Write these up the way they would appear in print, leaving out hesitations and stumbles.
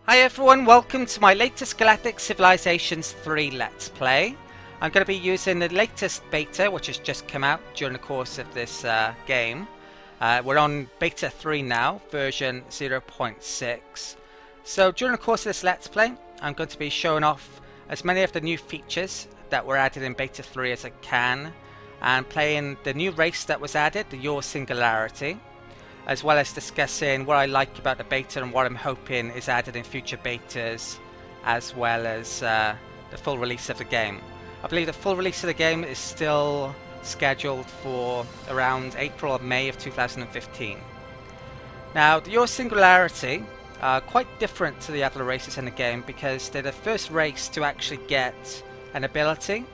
Hi everyone, welcome to my latest Galactic Civilizations 3 Let's Play. I'm going to be using the latest beta, which has just come out during the course of this game. We're on beta 3 now, version 0.6. So during the course of this Let's Play, I'm going to be showing off as many of the new features that were added in beta 3 as I can, and playing the new race that was added, the Yor Singularity, as well as discussing what I like about the beta and what I'm hoping is added in future betas, as well as the full release of the game. I believe the full release of the game is still scheduled for around April or May of 2015. Now, the Yor Singularity are quite different to the other races in the game because they're the first race to actually get an ability.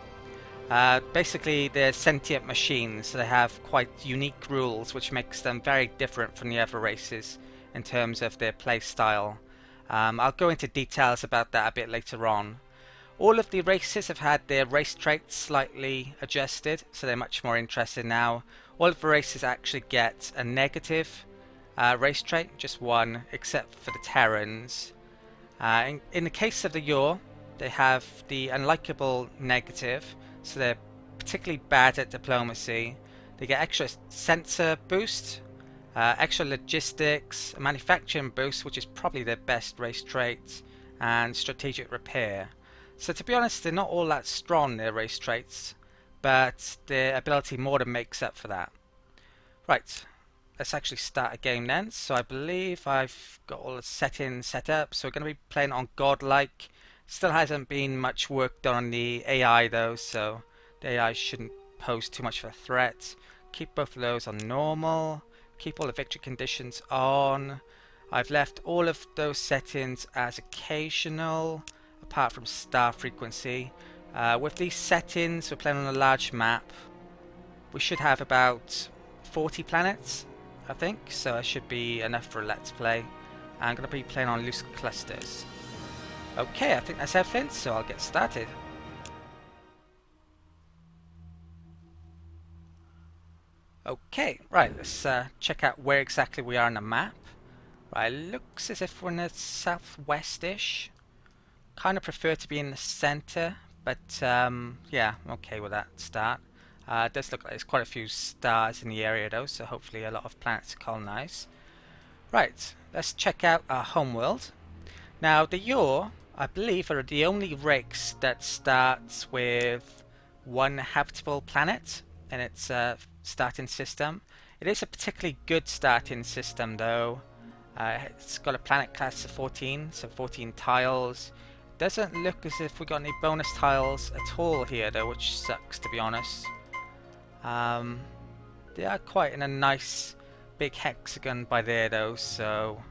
Basically, they're sentient machines, so they have quite unique rules, which makes them very different from the other races in terms of their play style. I'll go into details about that a bit later on. All of the races have had their race traits slightly adjusted, so they're much more interesting now. All of the races actually get a negative race trait, just one, except for the Terrans. In the case of the Yore, they have the unlikable negative, so they're particularly bad at diplomacy. They get extra sensor boost, extra logistics, manufacturing boost, which is probably their best race trait, and strategic repair. So to be honest, they're not all that strong, their race traits, but their ability more than makes up for that. Right, let's actually start a game then. So I believe I've got all the settings set up, so we're going to be playing on Godlike. Still hasn't been much work done on the AI though, so the AI shouldn't pose too much of a threat. Keep both of those on normal. Keep all the victory conditions on. I've left all of those settings as occasional, apart from star frequency. With these settings, we're playing on a large map. We should have about 40 planets, I think, so it should be enough for a let's play. I'm going to be playing on loose clusters. Okay, I think that's everything, so I'll get started. Okay, right, let's check out where exactly we are on the map. Right, it looks as if we're in the southwest-ish. Kind of prefer to be in the center, but yeah, I'm okay with that start. It does look like there's quite a few stars in the area though, so hopefully a lot of planets to colonize. Right, let's check out our homeworld. Now, the Yore, I believe, are the only race that starts with one habitable planet in its starting system. It is a particularly good starting system though. It's got a planet class of 14, so 14 tiles. Doesn't look as if we got any bonus tiles at all here though, which sucks to be honest. They are quite in a nice big hexagon by there though, so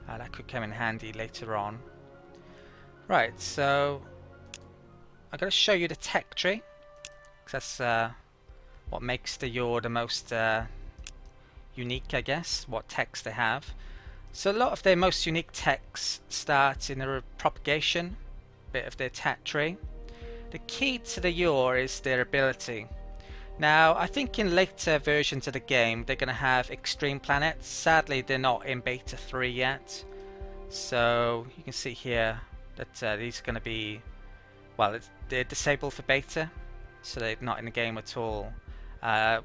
that could come in handy later on. Right, so I'm going to show you the tech tree, because that's what makes the Yore the most unique, I guess, what techs they have. So a lot of their most unique techs start in the propagation bit of their tech tree. The key to the Yore is their ability. Now, I think in later versions of the game they're going to have extreme planets. Sadly, they're not in beta 3 yet. So you can see here that these are going to be, well, they're disabled for beta, so they're not in the game at all.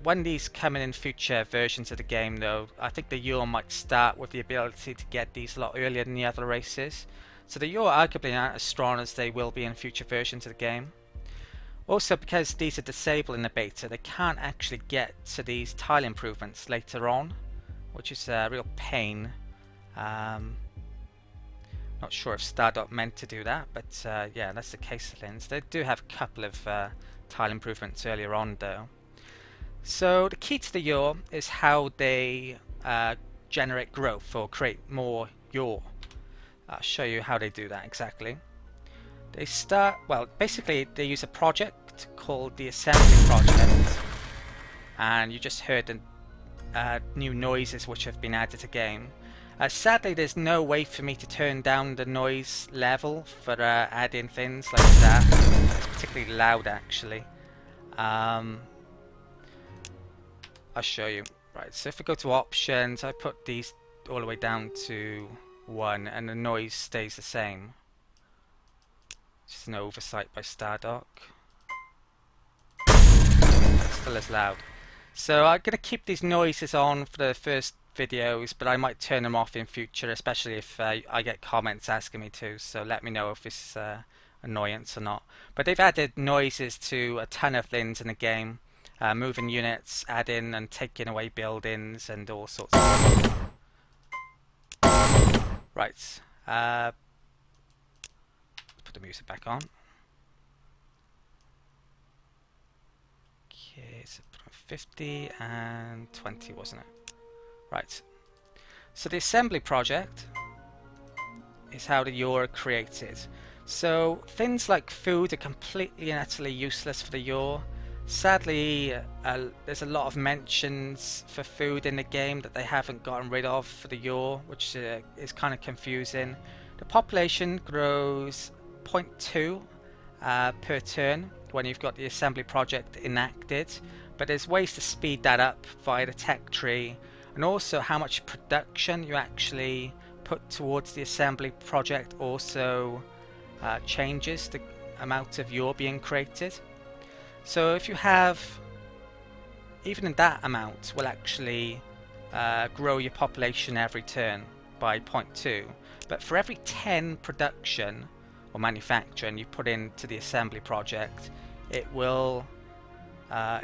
When these come in future versions of the game though, I think the Yore might start with the ability to get these a lot earlier than the other races. So the Yore arguably aren't as strong as they will be in future versions of the game. Also, because these are disabled in the beta, they can't actually get to these tile improvements later on, which is a real pain. Not sure if Stardot meant to do that, but yeah, that's the case of things. They do have a couple of tile improvements earlier on though. So the key to the Yore is how they generate growth or create more Yore. I'll show you how they do that exactly. They start, well, basically they use a project called the Assembly Project, and you just heard the new noises which have been added to the game. Sadly, there's no way for me to turn down the noise level for adding things like that. It's particularly loud actually. I'll show you. Right, so if we go to options, I put these all the way down to 1 and the noise stays the same. Just an oversight by Stardock. Still as loud. So I'm going to keep these noises on for the first videos, but I might turn them off in future, especially if I get comments asking me to, so let me know if this is annoyance or not. But they've added noises to a ton of things in the game, moving units, adding and taking away buildings and all sorts of stuff. Right, let's put the music back on. Okay, so put on 50 and 20, wasn't it? Right. So the assembly project is how the Yore are created. So things like food are completely and utterly useless for the Yore. Sadly, there's a lot of mentions for food in the game that they haven't gotten rid of for the Yore, which is kind of confusing. The population grows 0.2 per turn when you've got the assembly project enacted, but there's ways to speed that up via the tech tree, and also how much production you actually put towards the assembly project also changes the amount of Yore being created. So if you have, even that amount will actually grow your population every turn by 0.2, but for every 10 production or manufacturing you put into the assembly project, it will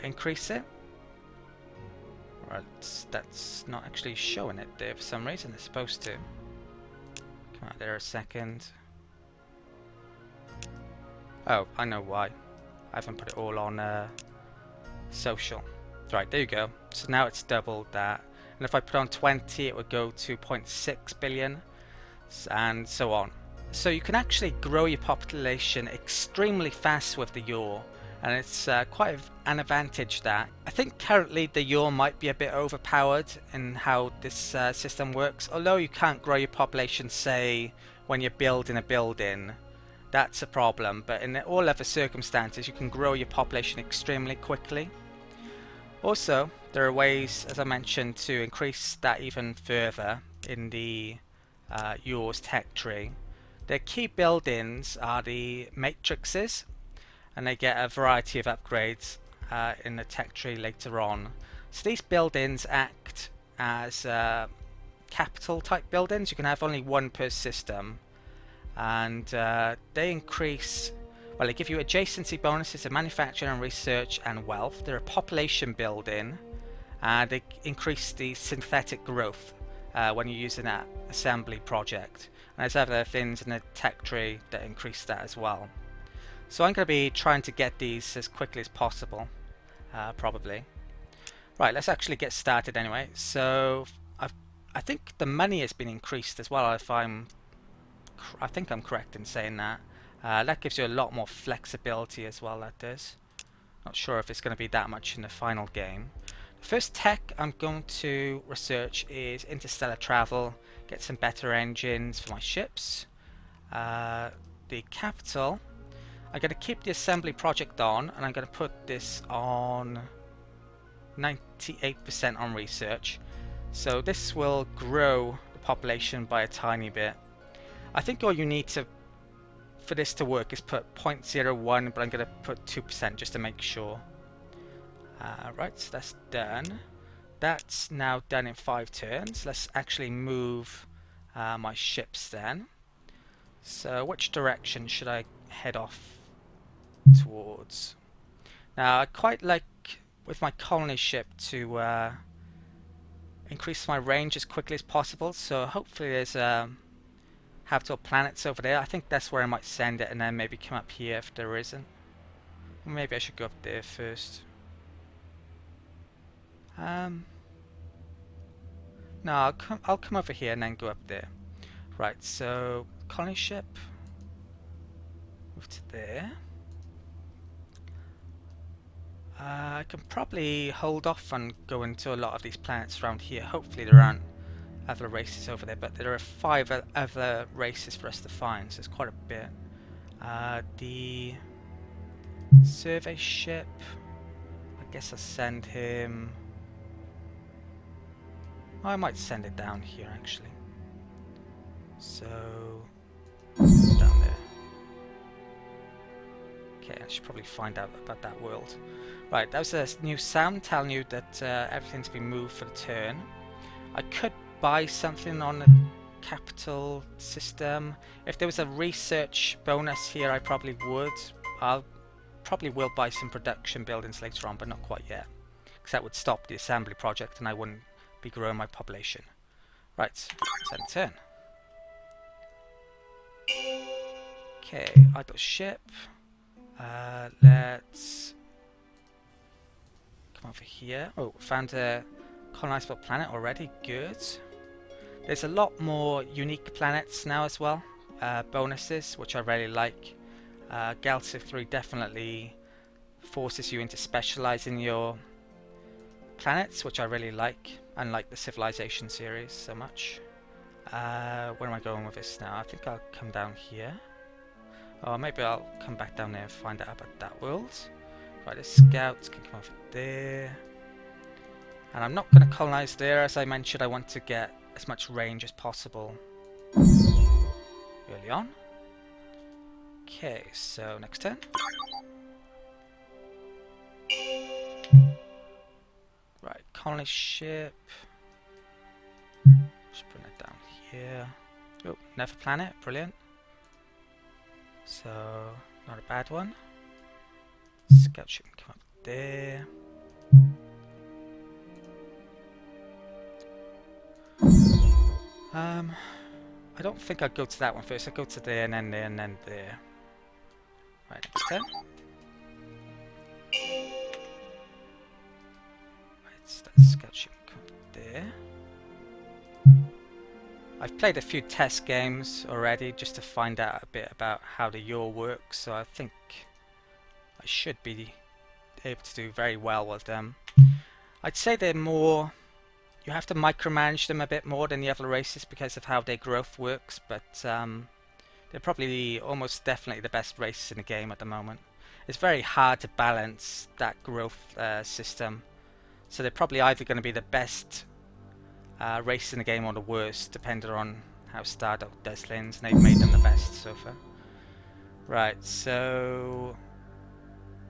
increase it. Right, that's not actually showing it there for some reason. It's supposed to. Come out there a second. Oh, I know why. I haven't put it all on social. Right, there you go. So now it's doubled that. And if I put on 20, it would go to 0.6 billion, and so on. So you can actually grow your population extremely fast with the Yore, and it's quite an advantage that. I think currently the Yore might be a bit overpowered in how this system works, although you can't grow your population, say, when you're building a building. That's a problem, but in all other circumstances you can grow your population extremely quickly. Also, there are ways, as I mentioned, to increase that even further in the Yore's tech tree. Their key buildings are the matrices, and they get a variety of upgrades in the tech tree later on. So these buildings act as capital type buildings. You can have only one per system, and they increase, well, they give you adjacency bonuses in manufacturing and research and wealth. They're a population building, and they increase the synthetic growth when you're using that assembly project. And there's other things in the tech tree that increase that as well. So I'm going to be trying to get these as quickly as possible, probably. Right, let's actually get started anyway. So I think the money has been increased as well, if I think I'm correct in saying that. That gives you a lot more flexibility as well, that does. Not sure if it's going to be that much in the final game. The first tech I'm going to research is interstellar travel, get some better engines for my ships. The capital, I'm going to keep the assembly project on, and I'm going to put this on 98% on research. So this will grow the population by a tiny bit. I think all you need to, for this to work, is put 0.01, but I'm going to put 2% just to make sure. Right, so that's done. That's now done in 5 turns. Let's actually move my ships then. So which direction should I head off towards? Now I quite like, with my colony ship, to increase my range as quickly as possible, so hopefully there's habitable planets over there. I think that's where I might send it, and then maybe come up here if there isn't. Or maybe I should go up there first. No, I'll come over here and then go up there. Right, so colony ship, move to there. I can probably hold off on going to a lot of these planets around here. Hopefully there aren't other races over there, but there are 5 other races for us to find, so it's quite a bit. The survey ship, I guess I'll send him. I might send it down here actually. So down there. Okay, I should probably find out about that world. Right, that was a new sound telling you that everything's been moved for the turn. I could buy something on the capital system. If there was a research bonus here, I probably would. I'll probably will buy some production buildings later on, but not quite yet, because that would stop the assembly project and I wouldn't be growing my population. Right, let's end turn. Okay, idle ship. Let's come over here. Oh, found a colonizable planet already. Good. There's a lot more unique planets now as well. Bonuses, which I really like. Galactic 3 definitely forces you into specializing your planets, which I really like, unlike the Civilization series so much. Where am I going with this now? I think I'll come down here. Or maybe I'll come back down there and find out about that world. Right, the scouts can come over there. And I'm not going to colonize there, as I mentioned. I want to get as much range as possible early on. Okay, so next turn. Right, colony ship. Just bring it down here. Oh, another planet, brilliant. So, not a bad one. Scout ship can come up there. I don't think I'll go to that one first. I'll go to there and then there and then there. Right, next turn. Right, so that scout ship can come up there. I've played a few test games already just to find out a bit about how the Yore works, so I think I should be able to do very well with them. I'd say they're more... You have to micromanage them a bit more than the other races because of how their growth works, but they're probably almost definitely the best races in the game at the moment. It's very hard to balance that growth system, so they're probably either going to be the best race in the game or the worst, depending on how Stardock does things, and they've made them the best so far. Right, so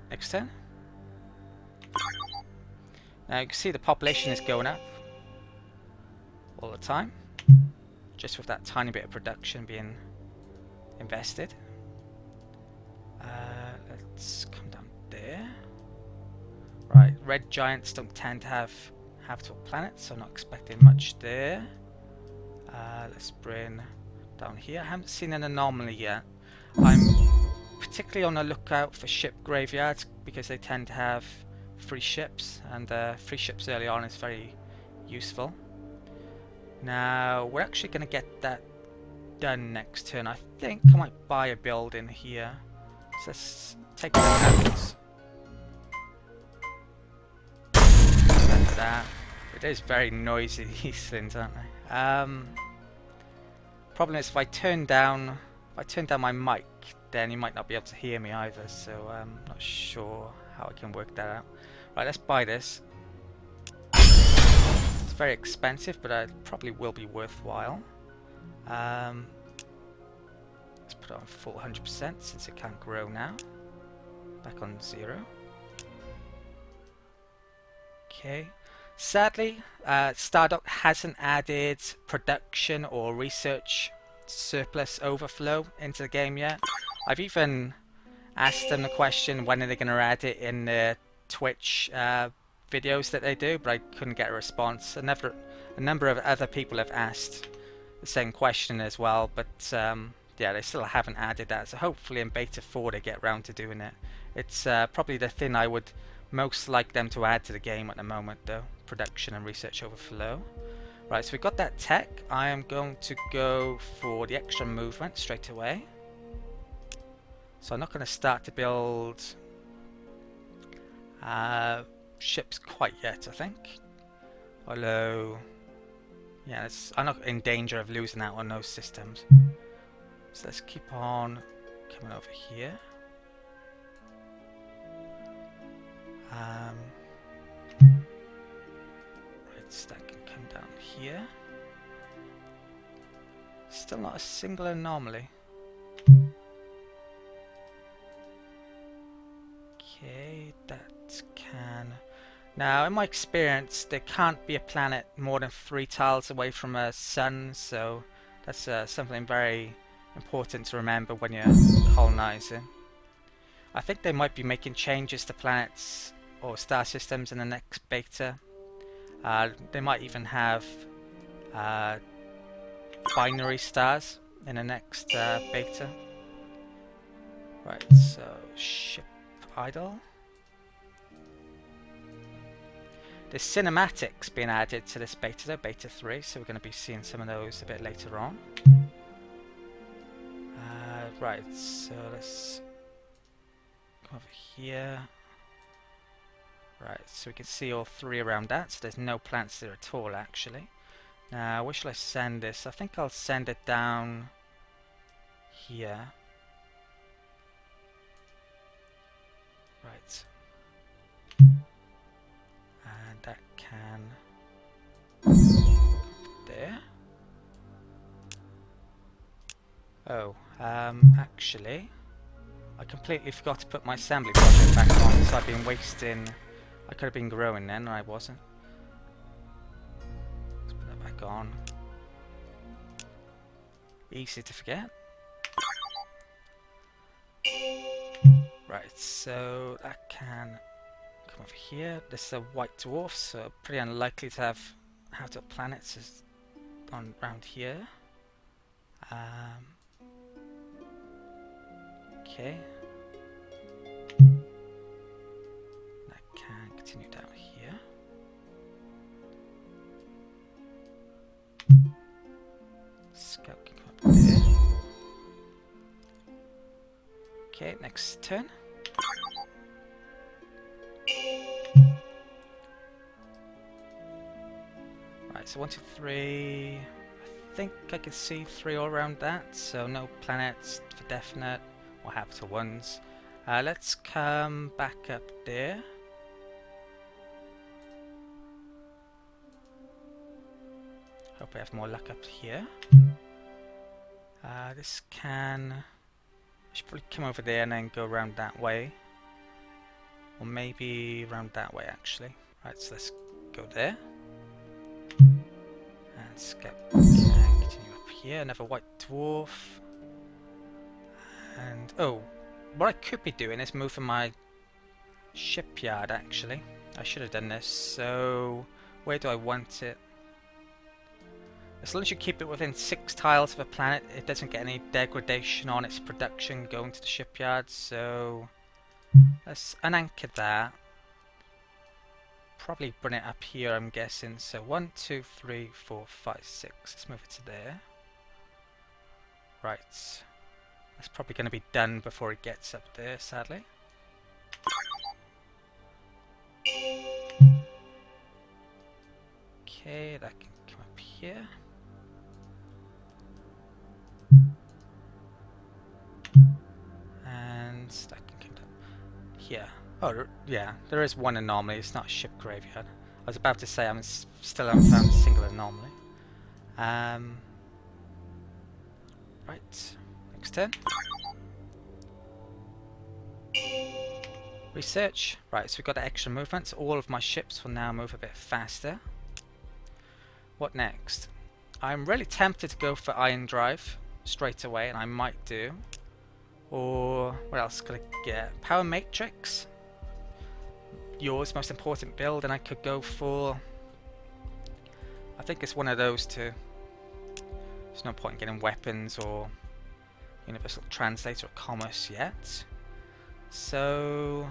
next turn. Now you can see the population is going up all the time, just with that tiny bit of production being invested. Let's come down there. Right, red giants don't tend to have habitable planets, so I'm not expecting much there. Let's bring down here. I haven't seen an anomaly yet. I'm particularly on the lookout for ship graveyards because they tend to have free ships, and free ships early on is very useful. Now we're actually going to get that done next turn. I think I might buy a building here. So let's take a look at that. It is very noisy, these things, aren't they? Problem is, if I turn down my mic, then you might not be able to hear me either. So I'm not sure how I can work that out. Right, let's buy this. It's very expensive, but it probably will be worthwhile. Let's put it on full 100% since it can't grow now. Back on 0. Okay. Sadly, Stardock hasn't added production or research surplus overflow into the game yet. I've even asked them the question when are they going to add it in the Twitch videos that they do, but I couldn't get a response. A number of other people have asked the same question as well, but yeah, they still haven't added that. So hopefully in Beta 4 they get around to doing it. It's probably the thing I would most like them to add to the game at the moment, though. Production and research overflow. Right, so we've got that tech. I am going to go for the extra movement straight away. So I'm not going to start to build ships quite yet, I think. Although, yeah, I'm not in danger of losing out on those systems. So let's keep on coming over here. Right, so that can come down here. Still not a single anomaly. Okay, that can... Now, in my experience, there can't be a planet more than 3 tiles away from a sun, so that's something very important to remember when you're colonizing. I think they might be making changes to planets or star systems in the next beta. They might even have binary stars in the next beta. Right, so ship idle. There's cinematics being added to this beta, beta 3, so we're going to be seeing some of those a bit later on. Right, so let's come over here. Right, so we can see all 3 around that, so there's no plants there at all actually. Now, where shall I send this? I think I'll send it down here. Right. And that can there. Oh, actually, I completely forgot to put my assembly project back on, so I've been wasting... I could have been growing then, and I wasn't. Let's put that back on. Easy to forget. Right, so that can come over here. This is a white dwarf, so pretty unlikely to have habitable planets on around here. Okay. That can continue down here. Scout can come up there. Okay, next turn. Right, so 1, 2, 3. I think I can see 3 all around that, so no planets for definite, or habitable ones. Let's come back up there. Hope I have more luck up here. This can... I should probably come over there and then go around that way. Or maybe around that way actually. Right, so let's go there. And scout. Continue up here, another white dwarf. And oh, what I could be doing is moving my shipyard actually. I should have done this. So where do I want it? As long as you keep it within 6 tiles of a planet, it doesn't get any degradation on its production going to the shipyard, so let's unanchor that. Probably bring it up here, I'm guessing. So 1, 2, 3, 4, 5, 6. Let's move it to there. Right. That's probably going to be done before it gets up there, sadly. Okay, that can come up here. And that can come down here. Oh, yeah, there is one anomaly. It's not a ship graveyard. I was about to say I still haven't found a single anomaly. Right, next turn. Research. Right, so we've got the extra movement. So all of my ships will now move a bit faster. What next? I'm really tempted to go for Iron Drive straight away, and I might do. Or what else could I get? Power Matrix. Yore's most important build, and I could go for... I think it's one of those two. There's no point in getting weapons or Universal Translator or Commerce yet. So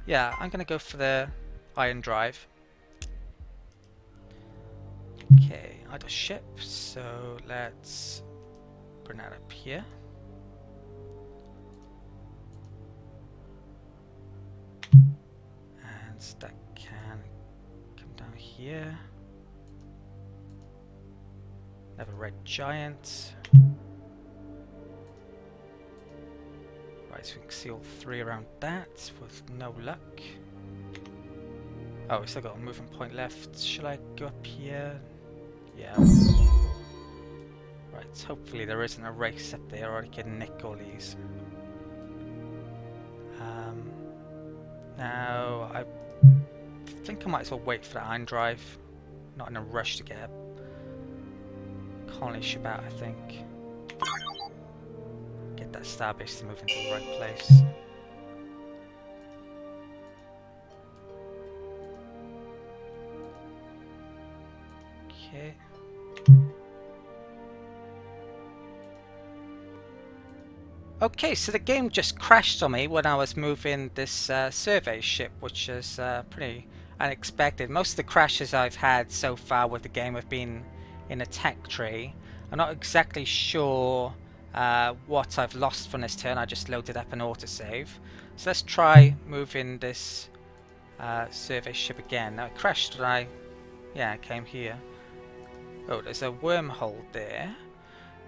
yeah, I'm gonna go for the Iron Drive. Okay, idle ship, so let's bring that up here. And that can come down here. Another red giant. Right, so we can see all 3 around that with no luck. Oh, we still got a movement point left. Shall I go up here? Yeah. Right, hopefully there isn't a race up there or I can nick all these. Now, I think I might as well wait for the iron drive. Not in a rush to get a colony ship out, I think. Get that starbase to move into the right place. Okay. Okay, so the game just crashed on me when I was moving this survey ship, which is pretty unexpected. Most of the crashes I've had so far with the game have been in a tech tree. I'm not exactly sure what I've lost from this turn. I just loaded up an autosave. So let's try moving this survey ship again. Now it crashed when I came here. Oh, there's a wormhole there.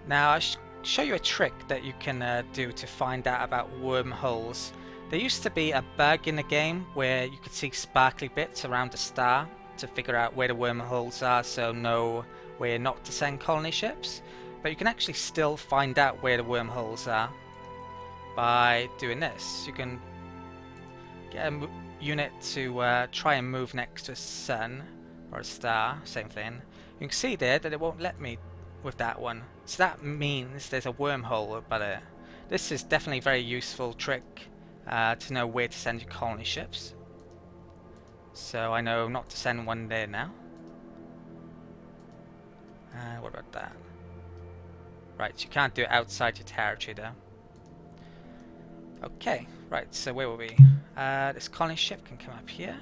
Now I show you a trick that you can do to find out about wormholes. There used to be a bug in the game where you could see sparkly bits around the star to figure out where the wormholes are, so know where not to send colony ships. But you can actually still find out where the wormholes are by doing this. You can get a unit to try and move next to a sun or a star, same thing. You can see there that it won't let me with that one. So that means there's a wormhole about it. This is definitely a very useful trick to know where to send your colony ships. So I know not to send one there now. What about that? Right, you can't do it outside your territory though. Okay, right, so where were we? This colony ship can come up here.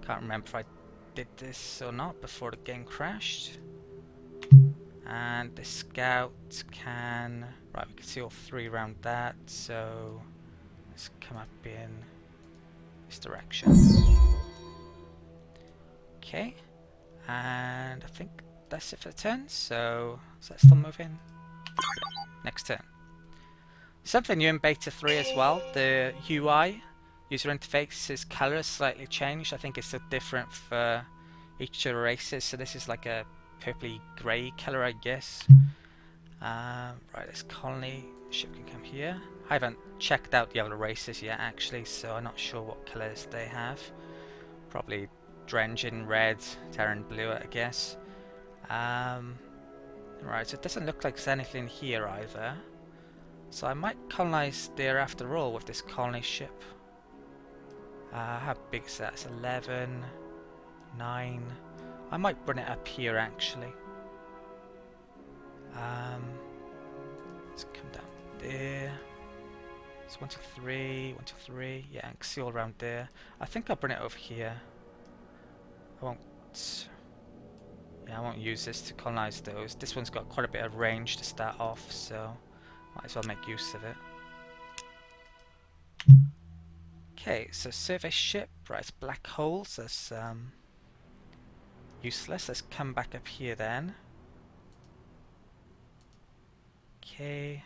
Can't remember if I did this or not before the game crashed. And the scout can... Right, we can see all three around that, so let's come up in this direction. Okay, and I think that's it for the turn, so let's still move in. Next turn. Something new in Beta 3 as well, the UI, user interface's colour is slightly changed. I think it's so different for each of the races, so this is like a purpley grey colour, I guess. Right, this colony ship can come here. I haven't checked out the other races yet actually, so I'm not sure what colours they have. Probably Drengen red, Terran blue, I guess. Right, so it doesn't look like there's anything here either. So I might colonise there after all with this colony ship. How big is that? It's 11, 9. I might bring it up here actually. Let's come down there. It's 1, 2, 3, 1, 2, 3. Yeah, I can see all around there. I think I'll bring it over here. I won't use this to colonise those. This one's got quite a bit of range to start off, so might as well make use of it. Okay, so survey ship, right, it's black holes, that's useless. Let's come back up here then. Okay,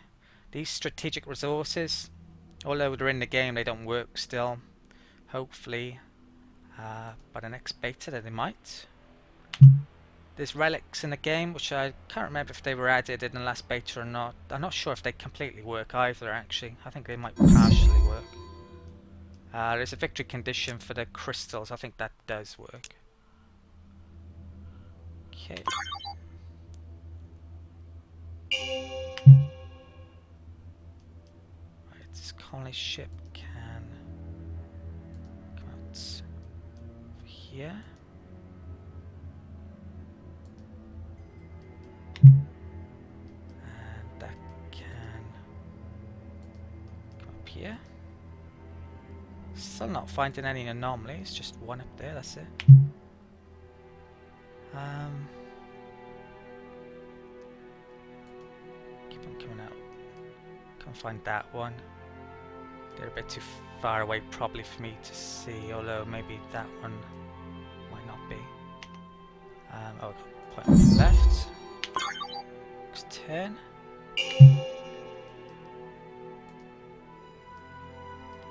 these strategic resources, although they're in the game, they don't work still. Hopefully, by the next beta that they might. There's relics in the game, which I can't remember if they were added in the last beta or not. I'm not sure if they completely work either, actually. I think they might partially work. There's a victory condition for the crystals. I think that does work. Okay. Right, this colony ship can come out over here. And that can come up here. Still not finding any anomalies, just one up there, that's it. Keep on coming out. Can't find that one. They're a bit too far away probably for me to see, although maybe that one might not be. Oh, point on the left. Next turn.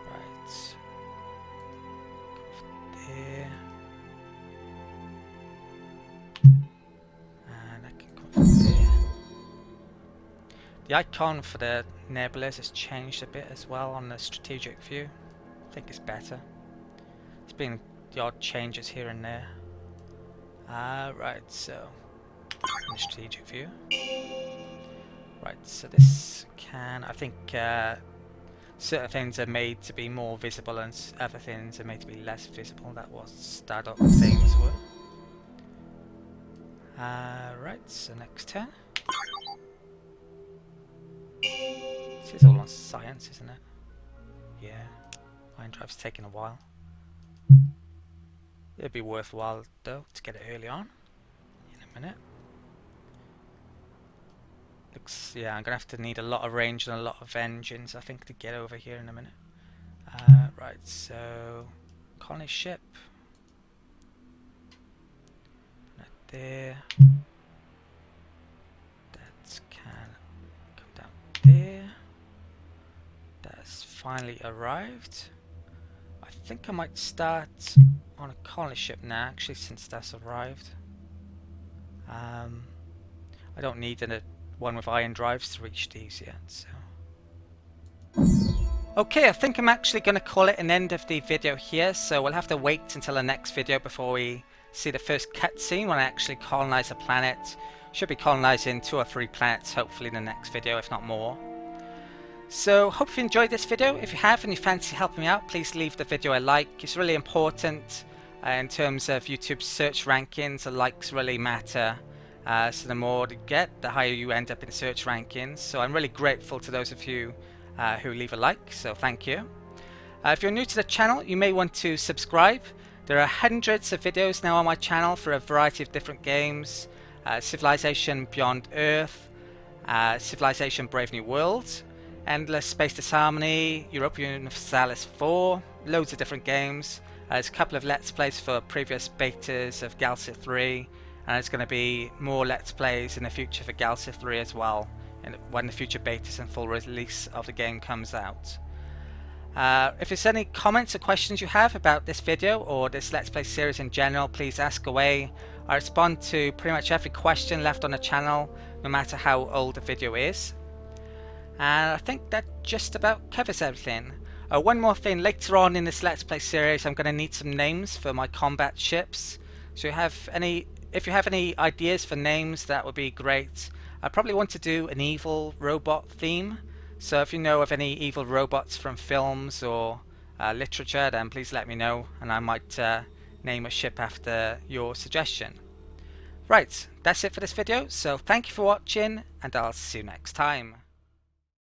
Right. There. And I can come from there. The icon for the nebulas has changed a bit as well on the strategic view. I think it's better. There's been the odd changes here and there. Right, so in the strategic view. Right, so this can, I think certain things are made to be more visible and other things are made to be less visible. That was that what the themes were. Right, so next turn. This is all on science, isn't it? Yeah. Iron drive's taking a while. It'd be worthwhile though to get it early on. In a minute. Looks, yeah, I'm gonna have to need a lot of range and a lot of engines, I think, to get over here in a minute. Right, so colony ship. Right there. That can come down there. That's finally arrived. I think I might start on a colony ship now, actually, since that's arrived. I don't need one with iron drives to reach these yet, so. Okay, I think I'm actually going to call it an end of the video here, so we'll have to wait until the next video before we see the first cutscene when I actually colonize a planet. Should be colonizing 2 or 3 planets hopefully in the next video, if not more. So, hope you enjoyed this video. If you have and you fancy helping me out, please leave the video a like. It's really important in terms of YouTube search rankings. The likes really matter. So the more you get, the higher you end up in search rankings. So I'm really grateful to those of you who leave a like, so thank you. If you're new to the channel, you may want to subscribe. There are hundreds of videos now on my channel for a variety of different games. Civilization Beyond Earth, Civilization Brave New World, Endless Space Disharmony, Europa Universalis 4, loads of different games. There's a couple of Let's Plays for previous betas of Galactic 3, and there's going to be more Let's Plays in the future for Galactic 3 as well, when the future betas and full release of the game comes out. If there's any comments or questions you have about this video or this Let's Play series in general, please ask away. I respond to pretty much every question left on the channel, no matter how old the video is. And I think that just about covers everything. One more thing, later on in this Let's Play series I'm going to need some names for my combat ships. So if you have any ideas for names, that would be great. I probably want to do an evil robot theme. So if you know of any evil robots from films or literature, then please let me know and I might name a ship after your suggestion. Right, that's it for this video. So thank you for watching and I'll see you next time.